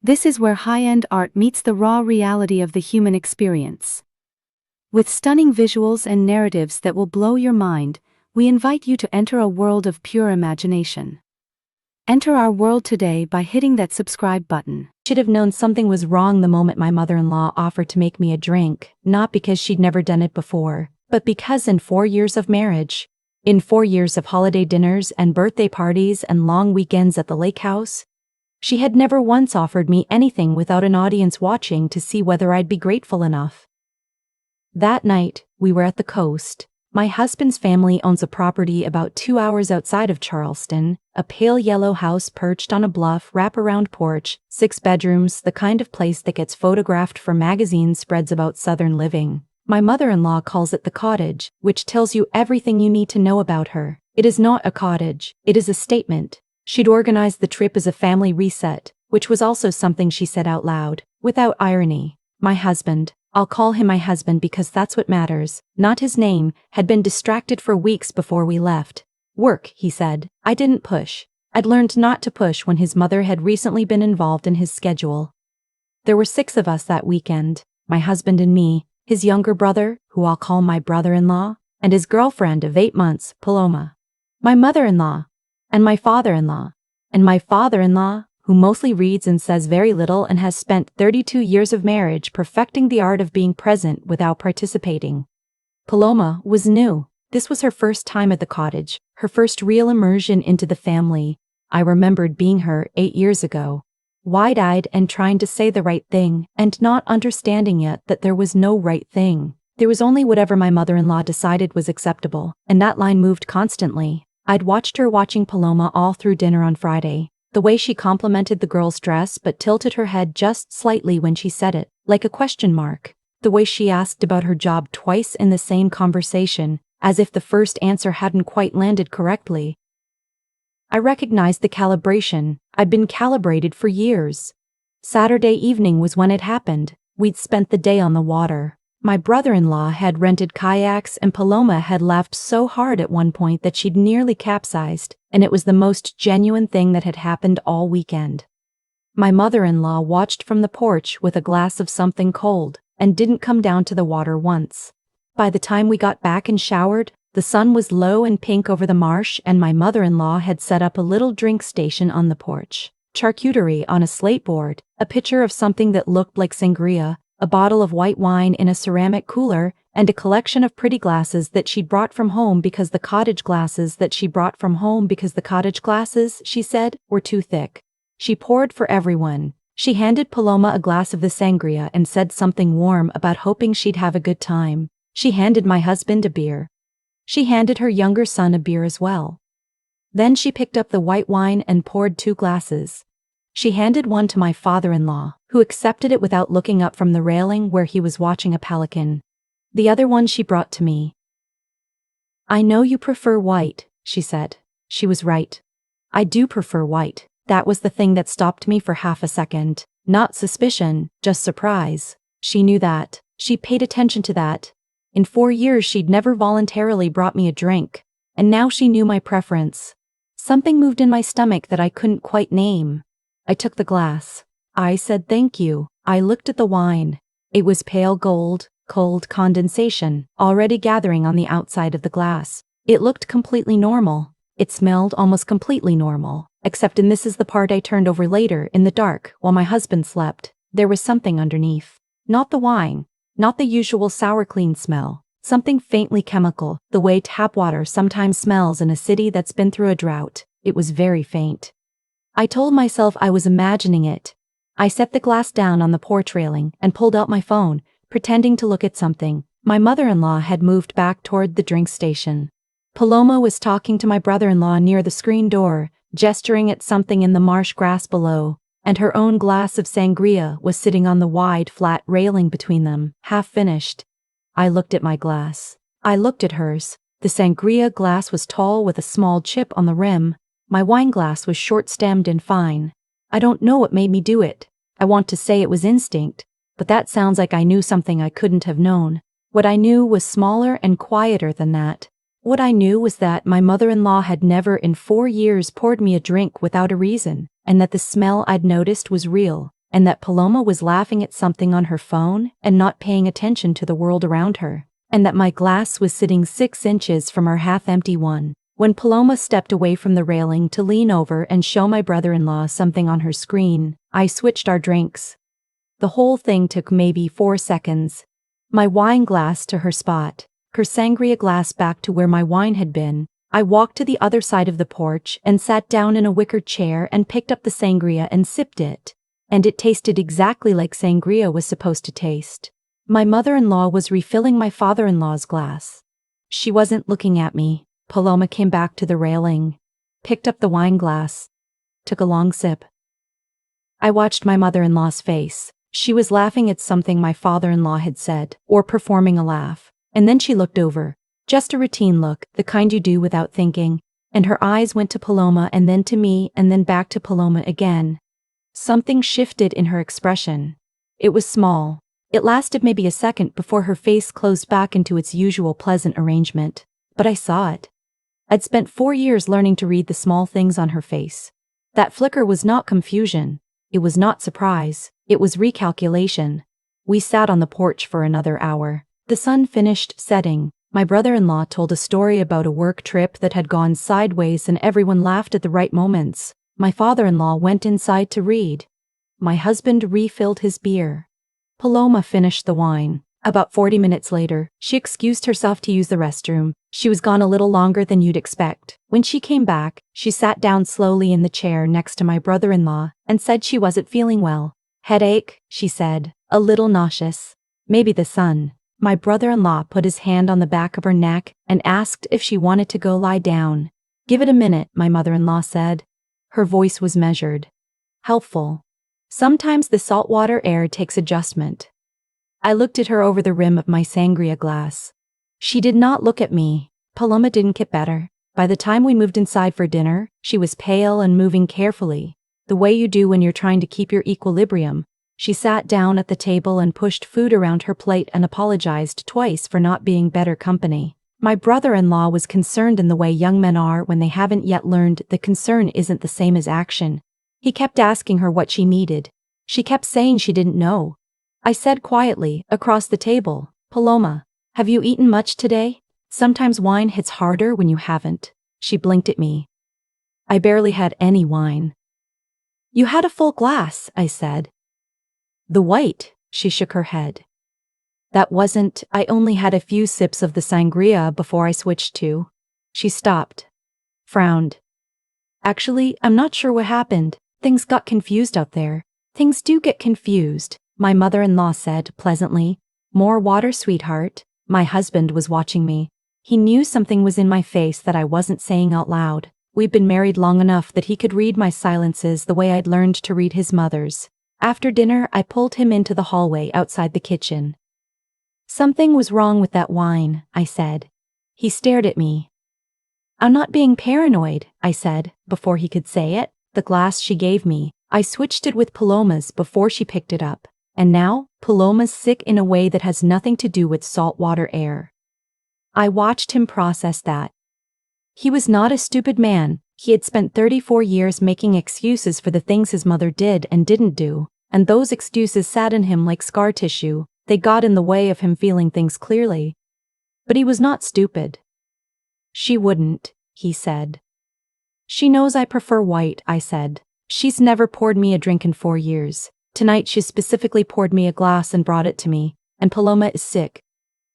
This is where high-end art meets the raw reality of the human experience. With stunning visuals and narratives that will blow your mind, we invite you to enter a world of pure imagination. Enter our world today by hitting that subscribe button. Should have known something was wrong the moment my mother-in-law offered to make me a drink, not because she'd never done it before, but because in 4 years of marriage, in 4 years of holiday dinners and birthday parties and long weekends at the lake house, she had never once offered me anything without an audience watching to see whether I'd be grateful enough. That night, we were at the coast. My husband's family owns a property about 2 hours outside of Charleston, a pale yellow house perched on a bluff, wraparound porch, 6 bedrooms, the kind of place that gets photographed for magazine spreads about Southern living. My mother-in-law calls it the cottage, which tells you everything you need to know about her. It is not a cottage, it is a statement. She'd organized the trip as a family reset, which was also something she said out loud, without irony. My husband, I'll call him my husband because that's what matters, not his name, had been distracted for weeks before we left. Work, he said. I didn't push. I'd learned not to push when his mother had recently been involved in his schedule. There were 6 of us that weekend, my husband and me, his younger brother, who I'll call my brother-in-law, and his girlfriend of 8 months, Paloma. My mother-in-law, and my father-in-law, and my father-in-law, who mostly reads and says very little and has spent 32 years of marriage perfecting the art of being present without participating. Paloma was new. This was her first time at the cottage, her first real immersion into the family. I remembered being her 8 years ago, wide-eyed and trying to say the right thing, and not understanding yet that there was no right thing. There was only whatever my mother-in-law decided was acceptable, and that line moved constantly. I'd watched her watching Paloma all through dinner on Friday. The way she complimented the girl's dress but tilted her head just slightly when she said it, like a question mark. The way she asked about her job twice in the same conversation, as if the first answer hadn't quite landed correctly. I recognized the calibration. I'd been calibrated for years. Saturday evening was when it happened. We'd spent the day on the water. My brother-in-law had rented kayaks and Paloma had laughed so hard at one point that she'd nearly capsized, and it was the most genuine thing that had happened all weekend. My mother-in-law watched from the porch with a glass of something cold and didn't come down to the water once. By the time we got back and showered, the sun was low and pink over the marsh and my mother-in-law had set up a little drink station on the porch. Charcuterie on a slate board, a pitcher of something that looked like sangria, a bottle of white wine in a ceramic cooler, and a collection of pretty glasses that she'd brought from home because the cottage glasses, she said, were too thick. She poured for everyone. She handed Paloma a glass of the sangria and said something warm about hoping she'd have a good time. She handed my husband a beer. She handed her younger son a beer as well. Then she picked up the white wine and poured 2 glasses. She handed one to my father-in-law, who accepted it without looking up from the railing where he was watching a pelican. The other one she brought to me. I know you prefer white, she said. She was right. I do prefer white. That was the thing that stopped me for half a second. Not suspicion, just surprise. She knew that. She paid attention to that. In 4 years she'd never voluntarily brought me a drink, and now she knew my preference. Something moved in my stomach that I couldn't quite name. I took the glass. I said thank you. I looked at the wine. It was pale gold, cold condensation, already gathering on the outside of the glass. It looked completely normal. It smelled almost completely normal, except, and this is the part I turned over later, in the dark, while my husband slept, there was something underneath. Not the wine, not the usual sour clean smell, something faintly chemical, the way tap water sometimes smells in a city that's been through a drought. It was very faint. I told myself I was imagining it. I set the glass down on the porch railing and pulled out my phone, pretending to look at something. My mother-in-law had moved back toward the drink station. Paloma was talking to my brother-in-law near the screen door, gesturing at something in the marsh grass below, and her own glass of sangria was sitting on the wide, flat railing between them, half finished. I looked at my glass. I looked at hers. The sangria glass was tall with a small chip on the rim. My wine glass was short-stemmed and fine. I don't know what made me do it. I want to say it was instinct, but that sounds like I knew something I couldn't have known. What I knew was smaller and quieter than that. What I knew was that my mother-in-law had never in 4 years poured me a drink without a reason, and that the smell I'd noticed was real. and that Paloma was laughing at something on her phone and not paying attention to the world around her, and that my glass was sitting 6 inches from her half-empty one. When Paloma stepped away from the railing to lean over and show my brother-in-law something on her screen, I switched our drinks. The whole thing took maybe 4 seconds. My wine glass to her spot, her sangria glass back to where my wine had been. I walked to the other side of the porch and sat down in a wicker chair and picked up the sangria and sipped it. And it tasted exactly like sangria was supposed to taste. My mother-in-law was refilling my father-in-law's glass. She wasn't looking at me. Paloma came back to the railing, picked up the wine glass, took a long sip. I watched my mother-in-law's face. She was laughing at something my father-in-law had said, or performing a laugh, and then she looked over. Just a routine look, the kind you do without thinking, and her eyes went to Paloma and then to me and then back to Paloma again. Something shifted in her expression. It was small. It lasted maybe a second before her face closed back into its usual pleasant arrangement, but I saw it. I'd spent 4 years learning to read the small things on her face. That flicker was not confusion. It was not surprise. It was recalculation. We sat on the porch for another hour. The sun finished setting. My brother-in-law told a story about a work trip that had gone sideways and everyone laughed at the right moments. My father-in-law went inside to read. My husband refilled his beer. Paloma finished the wine. About 40 minutes later, she excused herself to use the restroom. She was gone a little longer than you'd expect. When she came back, she sat down slowly in the chair next to my brother-in-law and said she wasn't feeling well. Headache, she said, a little nauseous. Maybe the sun. My brother-in-law put his hand on the back of her neck and asked if she wanted to go lie down. Give it a minute, my mother-in-law said. Her voice was measured. Helpful. Sometimes the saltwater air takes adjustment. I looked at her over the rim of my sangria glass. She did not look at me. Paloma didn't get better. By the time we moved inside for dinner, she was pale and moving carefully, the way you do when you're trying to keep your equilibrium. She sat down at the table and pushed food around her plate and apologized twice for not being better company. My brother-in-law was concerned in the way young men are when they haven't yet learned that concern isn't the same as action. He kept asking her what she needed. She kept saying she didn't know. I said quietly, across the table, Paloma, have you eaten much today? Sometimes wine hits harder when you haven't. She blinked at me. I barely had any wine. You had a full glass, I said. The white, she shook her head. That wasn't, I only had a few sips of the sangria before I switched to. She stopped. Frowned. Actually, I'm not sure what happened. Things got confused out there. Things do get confused, my mother-in-law said pleasantly. More water, sweetheart. My husband was watching me. He knew something was in my face that I wasn't saying out loud. We'd been married long enough that he could read my silences the way I'd learned to read his mother's. After dinner, I pulled him into the hallway outside the kitchen. Something was wrong with that wine, I said. He stared at me. I'm not being paranoid, I said, before he could say it. The glass she gave me, I switched it with Paloma's before she picked it up. And now, Paloma's sick in a way that has nothing to do with saltwater air. I watched him process that. He was not a stupid man. He had spent 34 years making excuses for the things his mother did and didn't do, and those excuses sat in him like scar tissue. They got in the way of him feeling things clearly. But he was not stupid. She wouldn't, he said. She knows I prefer white, I said. She's never poured me a drink in 4 years. Tonight she specifically poured me a glass and brought it to me, and Paloma is sick.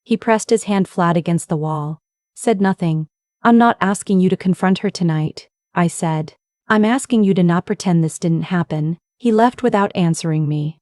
He pressed his hand flat against the wall, said nothing. I'm not asking you to confront her tonight, I said. I'm asking you to not pretend this didn't happen. He left without answering me.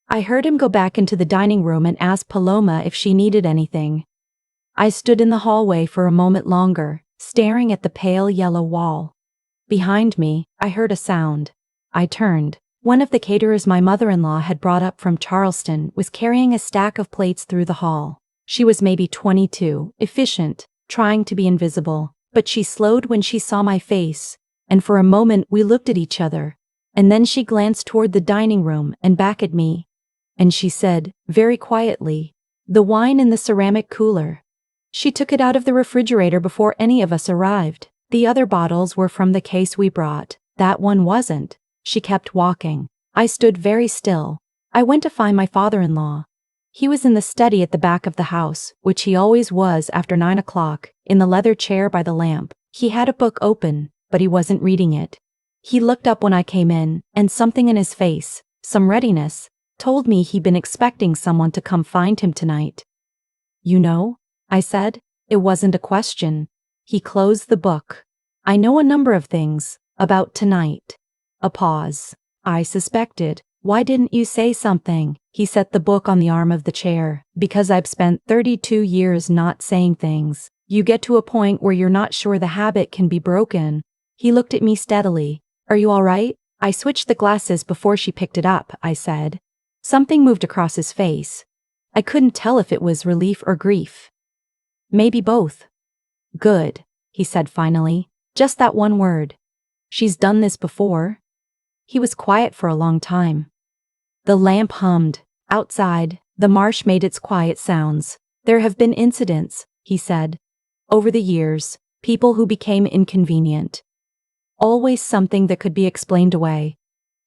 I heard him go back into the dining room and ask Paloma if she needed anything. I stood in the hallway for a moment longer, staring at the pale yellow wall. Behind me, I heard a sound. I turned. One of the caterers my mother-in-law had brought up from Charleston was carrying a stack of plates through the hall. She was maybe 22, efficient, trying to be invisible, but she slowed when she saw my face, and for a moment we looked at each other, and then she glanced toward the dining room and back at me, and she said, very quietly, the wine in the ceramic cooler. She took it out of the refrigerator before any of us arrived. The other bottles were from the case we brought. That one wasn't. She kept walking. I stood very still. I went to find my father-in-law. He was in the study at the back of the house, which he always was after 9 o'clock, in the leather chair by the lamp. He had a book open, but he wasn't reading it. He looked up when I came in, and something in his face, some readiness, told me he'd been expecting someone to come find him tonight. You know? I said. It wasn't a question. He closed the book. I know a number of things about tonight. A pause. I suspected. Why didn't you say something? He set the book on the arm of the chair. Because I've spent 32 years not saying things. You get to a point where you're not sure the habit can be broken. He looked at me steadily. Are you all right? I switched the glasses before she picked it up, I said. Something moved across his face. I couldn't tell if it was relief or grief. Maybe both. Good, he said finally. Just that one word. She's done this before? He was quiet for a long time. The lamp hummed. Outside, the marsh made its quiet sounds. There have been incidents, he said. Over the years, people who became inconvenient. Always something that could be explained away.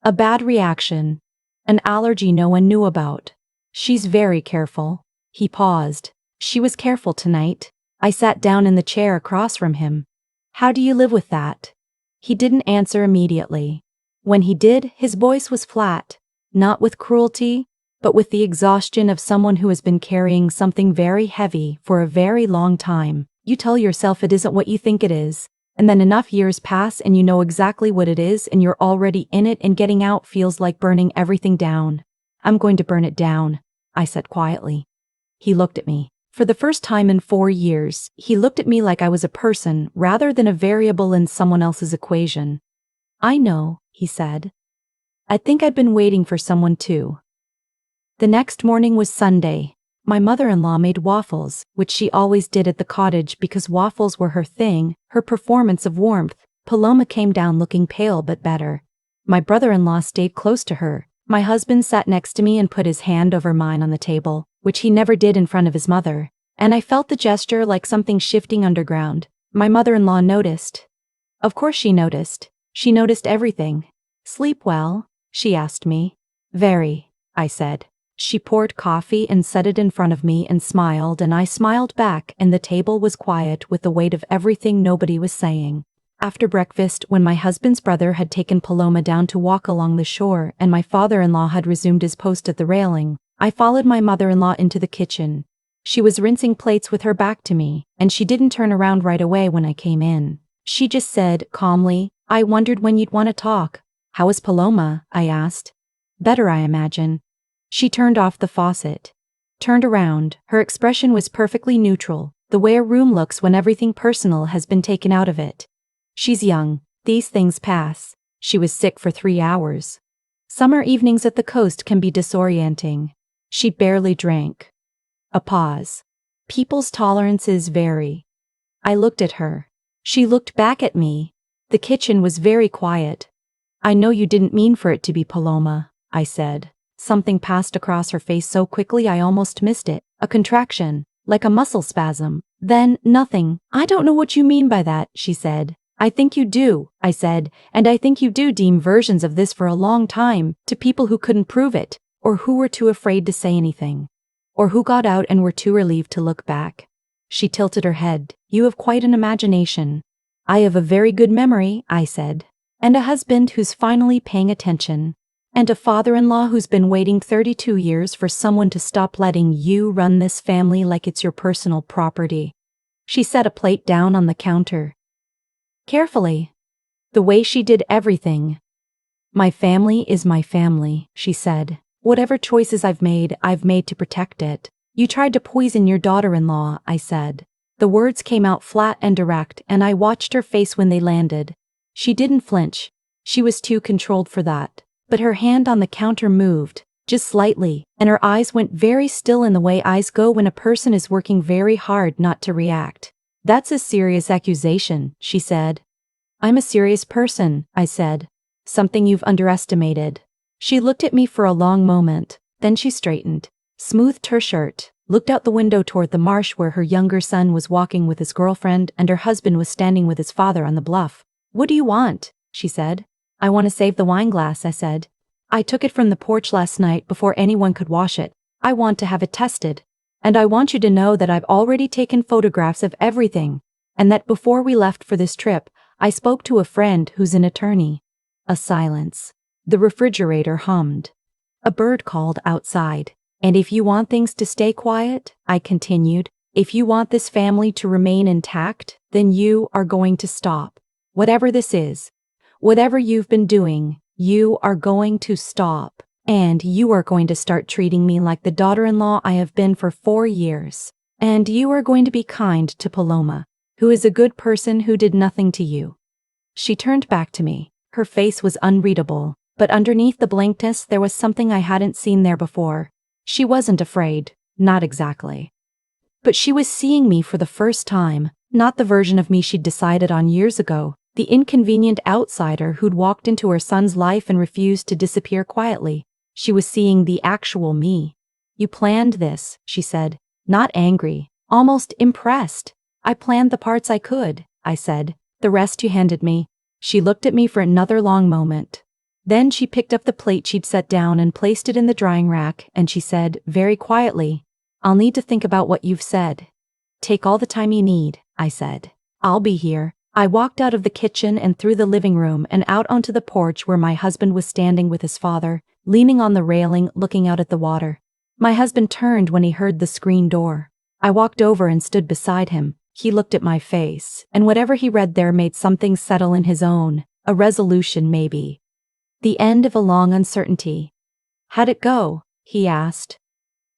A bad reaction. An allergy no one knew about. She's very careful. He paused. She was careful tonight. I sat down in the chair across from him. How do you live with that? He didn't answer immediately. When he did, his voice was flat. Not with cruelty, but with the exhaustion of someone who has been carrying something very heavy for a very long time. You tell yourself it isn't what you think it is, and then enough years pass and you know exactly what it is and you're already in it, and getting out feels like burning everything down. I'm going to burn it down, I said quietly. He looked at me. For the first time in 4 years, he looked at me like I was a person rather than a variable in someone else's equation. I know, he said. I think I'd been waiting for someone too. The next morning was Sunday. My mother-in-law made waffles, which she always did at the cottage because waffles were her thing, her performance of warmth. Paloma came down looking pale but better. My brother-in-law stayed close to her. My husband sat next to me and put his hand over mine on the table, which he never did in front of his mother, and I felt the gesture like something shifting underground. My mother-in-law noticed. Of course she noticed. She noticed everything. Sleep well? She asked me. Very, I said. She poured coffee and set it in front of me and smiled, and I smiled back, and the table was quiet with the weight of everything nobody was saying. After breakfast, when my husband's brother had taken Paloma down to walk along the shore and my father-in-law had resumed his post at the railing, I followed my mother-in-law into the kitchen. She was rinsing plates with her back to me, and she didn't turn around right away when I came in. She just said, calmly, I wondered when you'd want to talk. How is Paloma? I asked. Better, I imagine. She turned off the faucet. Turned around. Her expression was perfectly neutral, the way a room looks when everything personal has been taken out of it. She's young. These things pass. She was sick for 3 hours. Summer evenings at the coast can be disorienting. She barely drank. A pause. People's tolerances vary. I looked at her. She looked back at me. The kitchen was very quiet. I know you didn't mean for it to be Paloma, I said. Something passed across her face so quickly I almost missed it. A contraction, like a muscle spasm. Then, nothing. I don't know what you mean by that, she said. I think you do, I said, and I think you do deem versions of this for a long time, to people who couldn't prove it, or who were too afraid to say anything, or who got out and were too relieved to look back. She tilted her head. You have quite an imagination. I have a very good memory, I said, and a husband who's finally paying attention, and a father-in-law who's been waiting 32 years for someone to stop letting you run this family like it's your personal property. She set a plate down on the counter. Carefully. The way she did everything. My family is my family, she said. Whatever choices I've made to protect it. You tried to poison your daughter-in-law, I said. The words came out flat and direct, and I watched her face when they landed. She didn't flinch. She was too controlled for that. But her hand on the counter moved, just slightly, and her eyes went very still in the way eyes go when a person is working very hard not to react. That's a serious accusation, she said. I'm a serious person, I said. Something you've underestimated. She looked at me for a long moment, then she straightened, smoothed her shirt, looked out the window toward the marsh where her younger son was walking with his girlfriend and her husband was standing with his father on the bluff. What do you want? She said. I want to save the wine glass, I said. I took it from the porch last night before anyone could wash it. I want to have it tested. And I want you to know that I've already taken photographs of everything, and that before we left for this trip, I spoke to a friend who's an attorney. A silence. The refrigerator hummed. A bird called outside. And if you want things to stay quiet, I continued, if you want this family to remain intact, then you are going to stop. Whatever this is, whatever you've been doing, you are going to stop. And you are going to start treating me like the daughter-in-law I have been for 4 years. And you are going to be kind to Paloma, who is a good person who did nothing to you. She turned back to me. Her face was unreadable, but underneath the blankness there was something I hadn't seen there before. She wasn't afraid, not exactly. But she was seeing me for the first time, not the version of me she'd decided on years ago, the inconvenient outsider who'd walked into her son's life and refused to disappear quietly. She was seeing the actual me. You planned this, she said, not angry, almost impressed. I planned the parts I could, I said. The rest you handed me. She looked at me for another long moment. Then she picked up the plate she'd set down and placed it in the drying rack, and she said, very quietly, I'll need to think about what you've said. Take all the time you need, I said. I'll be here. I walked out of the kitchen and through the living room and out onto the porch where my husband was standing with his father, leaning on the railing, looking out at the water. My husband turned when he heard the screen door. I walked over and stood beside him. He looked at my face, and whatever he read there made something settle in his own, a resolution maybe. The end of a long uncertainty. How'd it go? He asked.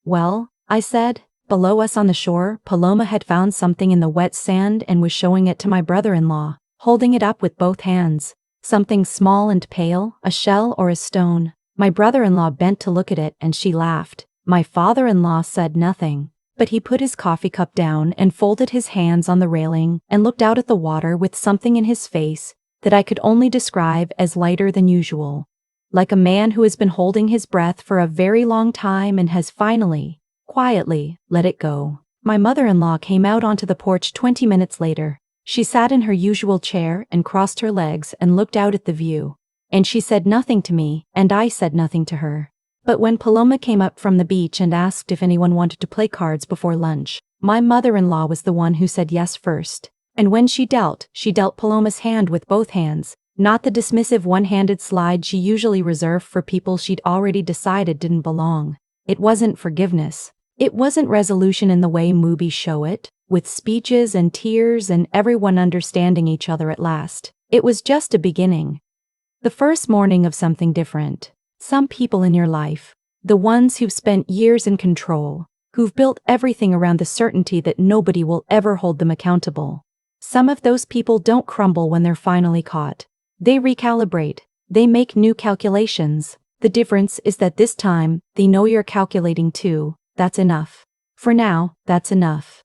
Well, I said, below us on the shore, Paloma had found something in the wet sand and was showing it to my brother-in-law, holding it up with both hands. Something small and pale, a shell or a stone. My brother-in-law bent to look at it and she laughed. My father-in-law said nothing, but he put his coffee cup down and folded his hands on the railing and looked out at the water with something in his face that I could only describe as lighter than usual. Like a man who has been holding his breath for a very long time and has finally, quietly, let it go. My mother-in-law came out onto the porch 20 minutes later. She sat in her usual chair and crossed her legs and looked out at the view. And she said nothing to me, and I said nothing to her. But when Paloma came up from the beach and asked if anyone wanted to play cards before lunch, my mother-in-law was the one who said yes first. And when she dealt Paloma's hand with both hands, not the dismissive one-handed slide she usually reserved for people she'd already decided didn't belong. It wasn't forgiveness. It wasn't resolution in the way movies show it, with speeches and tears and everyone understanding each other at last. It was just a beginning. The first morning of something different. Some people in your life, the ones who've spent years in control, who've built everything around the certainty that nobody will ever hold them accountable. Some of those people don't crumble when they're finally caught. They recalibrate. They make new calculations. The difference is that this time, they know you're calculating too. That's enough. For now, that's enough.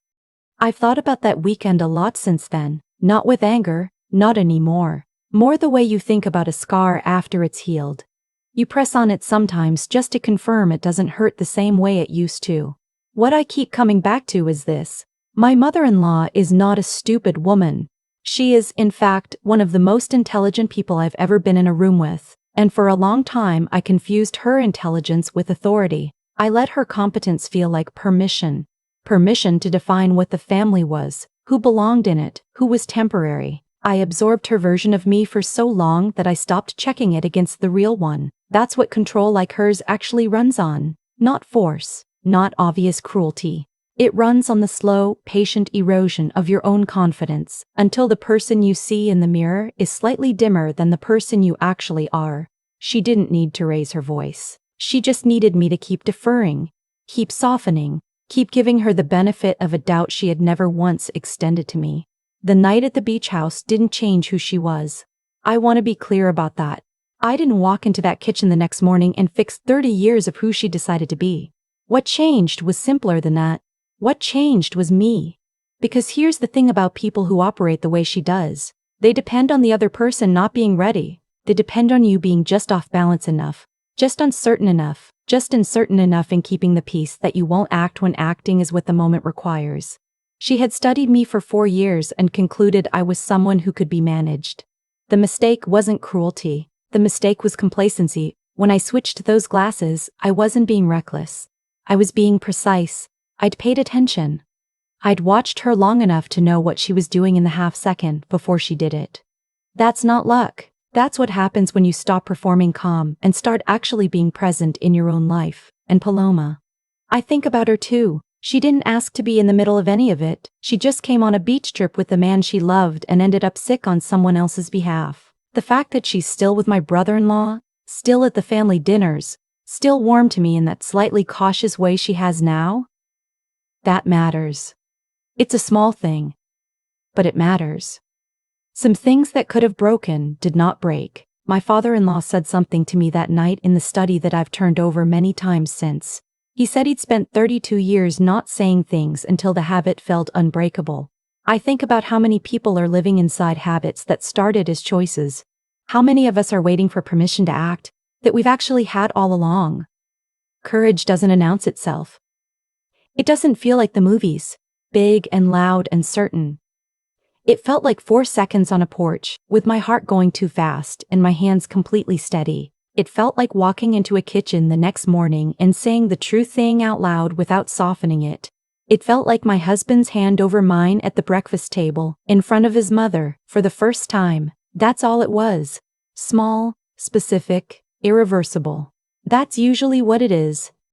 I've thought about that weekend a lot since then. Not with anger, not anymore. More the way you think about a scar after it's healed. You press on it sometimes just to confirm it doesn't hurt the same way it used to. What I keep coming back to is this. My mother-in-law is not a stupid woman. She is, in fact, one of the most intelligent people I've ever been in a room with. And for a long time I confused her intelligence with authority. I let her competence feel like permission. Permission to define what the family was, who belonged in it, who was temporary. I absorbed her version of me for so long that I stopped checking it against the real one. That's what control like hers actually runs on. Not force, not obvious cruelty. It runs on the slow, patient erosion of your own confidence until the person you see in the mirror is slightly dimmer than the person you actually are. She didn't need to raise her voice. She just needed me to keep deferring, keep softening, keep giving her the benefit of a doubt she had never once extended to me. The night at the beach house didn't change who she was. I want to be clear about that. I didn't walk into that kitchen the next morning and fix 30 years of who she decided to be. What changed was simpler than that. What changed was me. Because here's the thing about people who operate the way she does. They depend on the other person not being ready. They depend on you being just off balance enough, just uncertain enough, just uncertain enough in keeping the peace that you won't act when acting is what the moment requires. She had studied me for 4 years and concluded I was someone who could be managed. The mistake wasn't cruelty. The mistake was complacency. When I switched those glasses, I wasn't being reckless. I was being precise. I'd paid attention. I'd watched her long enough to know what she was doing in the half second before she did it. That's not luck. That's what happens when you stop performing calm and start actually being present in your own life. And Paloma. I think about her too. She didn't ask to be in the middle of any of it. She just came on a beach trip with the man she loved and ended up sick on someone else's behalf. The fact that she's still with my brother-in-law, still at the family dinners, still warm to me in that slightly cautious way she has now, that matters. It's a small thing, but it matters. Some things that could have broken did not break. My father-in-law said something to me that night in the study that I've turned over many times since. He said he'd spent 32 years not saying things until the habit felt unbreakable. I think about how many people are living inside habits that started as choices. How many of us are waiting for permission to act that we've actually had all along? Courage doesn't announce itself. It doesn't feel like the movies, big and loud and certain. It felt like 4 seconds on a porch, with my heart going too fast and my hands completely steady. It felt like walking into a kitchen the next morning and saying the true thing out loud without softening it. It felt like my husband's hand over mine at the breakfast table, in front of his mother, for the first time. That's all it was. Small, specific, irreversible. That's usually what it is.